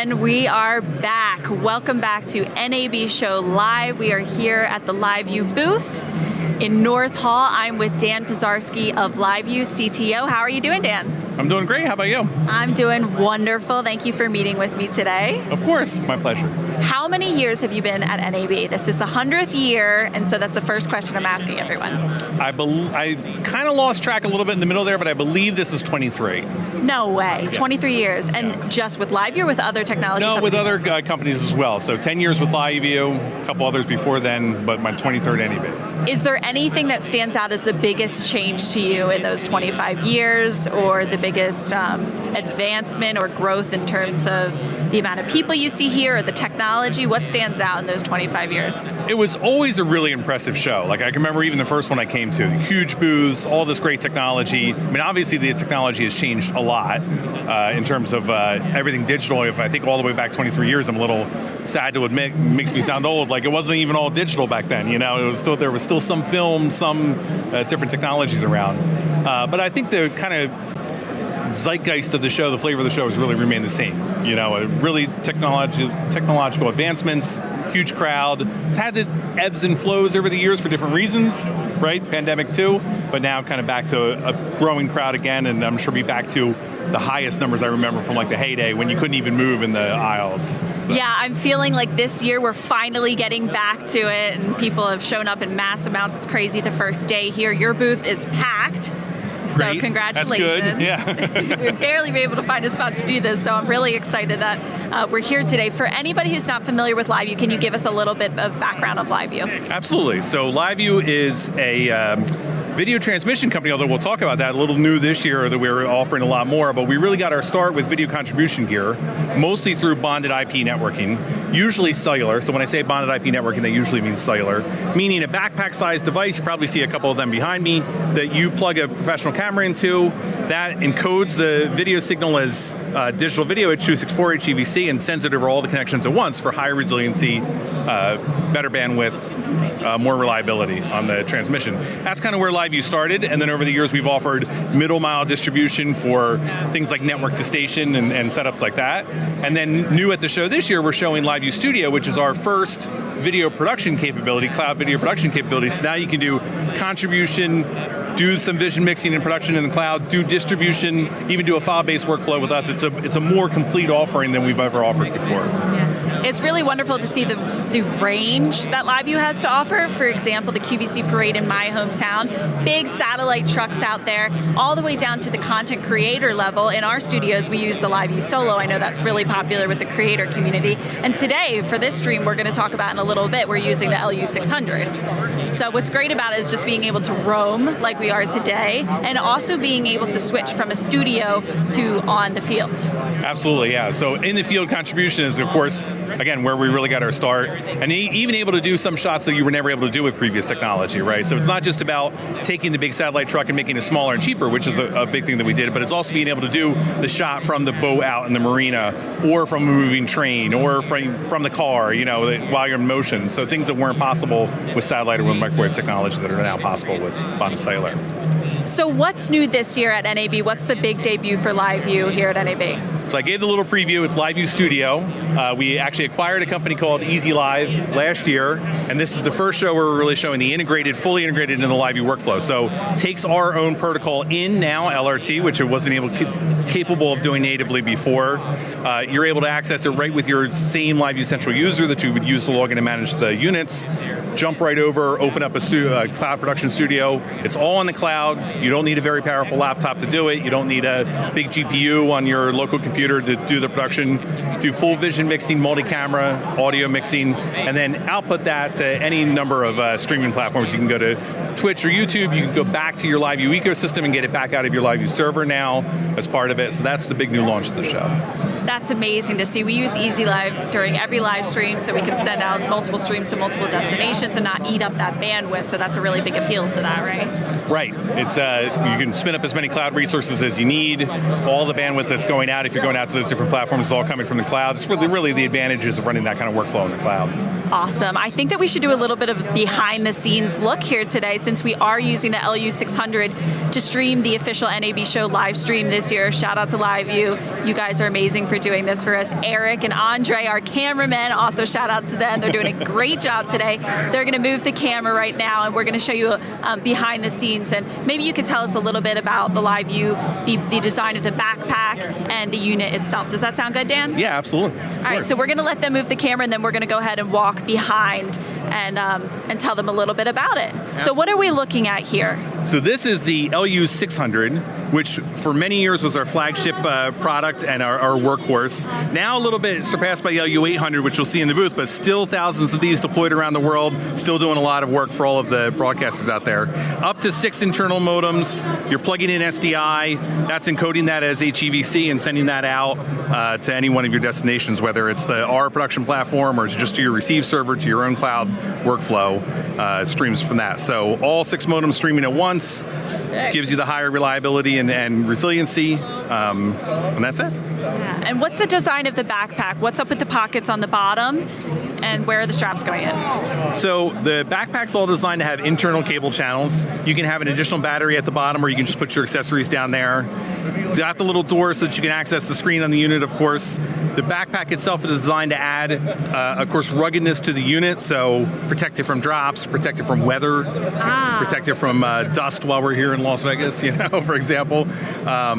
And we are back. Welcome back to NAB Show Live. We are here at the LiveU booth in North Hall. I'm with Dan Pizarski of LiveU, CTO. How are you doing, Dan? I'm doing great. How about you? I'm doing wonderful. Thank you for meeting with me today. Of course, my pleasure. How many years have you been at NAB? This is the 100th year, and so that's the first question I'm asking everyone. I kind of lost track a little bit in the middle there, but I believe this is 23. No way. Yes. 23 years. And just with LiveU or with other technology companies? No, with other companies as well. So 10 years with LiveU, a couple others before then, but my 23rd NAB. Is there anything that stands out as the biggest change to you in those 25 years, or the biggest advancement or growth in terms of the amount of people you see here or the technology? What stands out in those 25 years? It was always a really impressive show. Like, I can remember even the first one I came to, huge booths, all this great technology. I mean, obviously the technology has changed a lot in terms of everything digital. If I think all the way back 23 years, I'm a little sad to admit, makes me sound old. Like, it wasn't even all digital back then. You know, there was still some film, some different technologies around. But I think the kind of zeitgeist of the show, the flavor of the show has really remained the same. You know, really technological advancements, huge crowd. It's had the ebbs and flows over the years for different reasons, right? Pandemic too, but now kind of back to a growing crowd again, and I'm sure be back to the highest numbers I remember from like the heyday when you couldn't even move in the aisles. So. Yeah, I'm feeling like this year we're finally getting back to it, and people have shown up in mass amounts. It's crazy the first day here. Your booth is packed. Great. So congratulations. That's good. Yeah. We've barely been able to find a spot to do this, so I'm really excited that we're here today. For anybody who's not familiar with LiveU, can you give us a little bit of background of LiveU? Absolutely. So LiveU is a video transmission company, although we'll talk about that. A little new this year that we're offering a lot more, but we really got our start with video contribution gear, mostly through bonded IP networking, usually cellular. So when I say bonded IP networking, that usually means cellular, meaning a backpack-sized device. You probably see a couple of them behind me that you plug a professional camera into. That encodes the video signal as digital video at 264 HEVC and sends it over all the connections at once for high resiliency, better bandwidth, more reliability on the transmission. That's kind of where LiveU started, and then over the years we've offered middle mile distribution for things like network to station and setups like that. And then new at the show this year, we're showing LiveU Studio, which is our first video production capability, cloud video production capability. So now you can do contribution, do some vision mixing and production in the cloud, do distribution, even do a file-based workflow with us. It's a more complete offering than we've ever offered before. It's really wonderful to see the range that LiveU has to offer. For example, the QVC parade in my hometown, big satellite trucks out there, all the way down to the content creator level. In our studios, we use the LiveU Solo. I know that's really popular with the creator community. And today, for this stream, we're going to talk about in a little bit, we're using the LU600. So what's great about it is just being able to roam like we are today, and also being able to switch from a studio to on the field. Absolutely, yeah. So in the field contribution is, of course, again, where we really got our start, and even able to do some shots that you were never able to do with previous technology, right? So it's not just about taking the big satellite truck and making it smaller and cheaper, which is a big thing that we did, but it's also being able to do the shot from the boat out in the marina, or from a moving train, or from the car, you know, while you're in motion. So things that weren't possible with satellite or with microwave technology that are now possible with bonded cellular. So what's new this year at NAB? What's the big debut for LiveU here at NAB? So I gave the little preview. It's LiveU Studio. We actually acquired a company called Easy Live last year, and this is the first show where we're really showing the fully integrated into the LiveU workflow. So takes our own protocol in now, LRT, which it wasn't capable of doing natively before. You're able to access it right with your same LiveU Central user that you would use to log in and manage the units. Jump right over, open up a cloud production studio. It's all in the cloud. You don't need a very powerful laptop to do it. You don't need a big GPU on your local computer to do the production. Do full vision mixing, multi-camera, audio mixing, and then output that to any number of streaming platforms. You can go to Twitch or YouTube. You can go back to your LiveU ecosystem and get it back out of your LiveU server now as part of it. So that's the big new launch of the show. That's amazing to see. We use Easy Live during every live stream, so we can send out multiple streams to multiple destinations and not eat up that bandwidth. So that's a really big appeal to that, right? Right. It's you can spin up as many cloud resources as you need. All the bandwidth that's going out, if you're going out to those different platforms, is all coming from the cloud. It's really the advantages of running that kind of workflow in the cloud. Awesome. I think that we should do a little bit of behind the scenes look here today, since we are using the LU600 to stream the official NAB Show live stream this year. Shout out to LiveU. You guys are amazing for doing this for us. Eric and Andre, our cameramen, also shout out to them. They're doing a great job today. They're going to move the camera right now, and we're going to show you behind the scenes. And maybe you could tell us a little bit about the LiveU, the design of the backpack and the unit itself. Does that sound good, Dan? Yeah, absolutely. All right, so we're going to let them move the camera, and then we're going to go ahead and walk behind and tell them a little bit about it. Absolutely. So what are we looking at here? So this is the LU600, which for many years was our flagship product and our workhorse. Now a little bit surpassed by the LU800, which you'll see in the booth, but still thousands of these deployed around the world, still doing a lot of work for all of the broadcasters out there. Up to 6 internal modems, you're plugging in SDI, that's encoding that as HEVC and sending that out to any one of your destinations, whether it's our production platform or it's just to your receive server, to your own cloud workflow, streams from that. So all 6 modems streaming at once, gives you the higher reliability and resiliency, and that's it. Yeah. And what's the design of the backpack? What's up with the pockets on the bottom, and where are the straps going in? So the backpack's all designed to have internal cable channels. You can have an additional battery at the bottom, or you can just put your accessories down there. It's got the little door so that you can access the screen on the unit, of course. The backpack itself is designed to add, of course, ruggedness to the unit, so protect it from drops, protect it from weather, protect it from dust while we're here in Las Vegas, for example.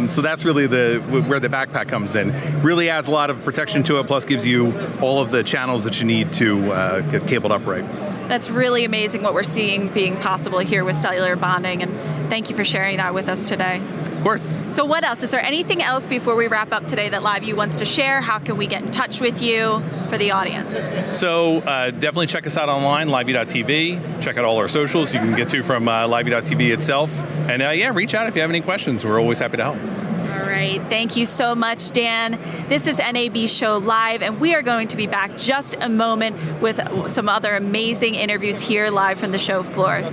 So that's really where the backpack comes in. Really adds a lot of protection to it, plus gives you all of the channels that you need to get cabled up right. That's really amazing what we're seeing being possible here with cellular bonding, and thank you for sharing that with us today. Of course. So what else? Is there anything else before we wrap up today that LiveU wants to share? How can we get in touch with you for the audience? So definitely check us out online, LiveU.tv. Check out all our socials you can get to from LiveU.tv itself. And reach out if you have any questions. We're always happy to help. All right. Thank you so much, Dan. This is NAB Show Live, and we are going to be back just a moment with some other amazing interviews here live from the show floor.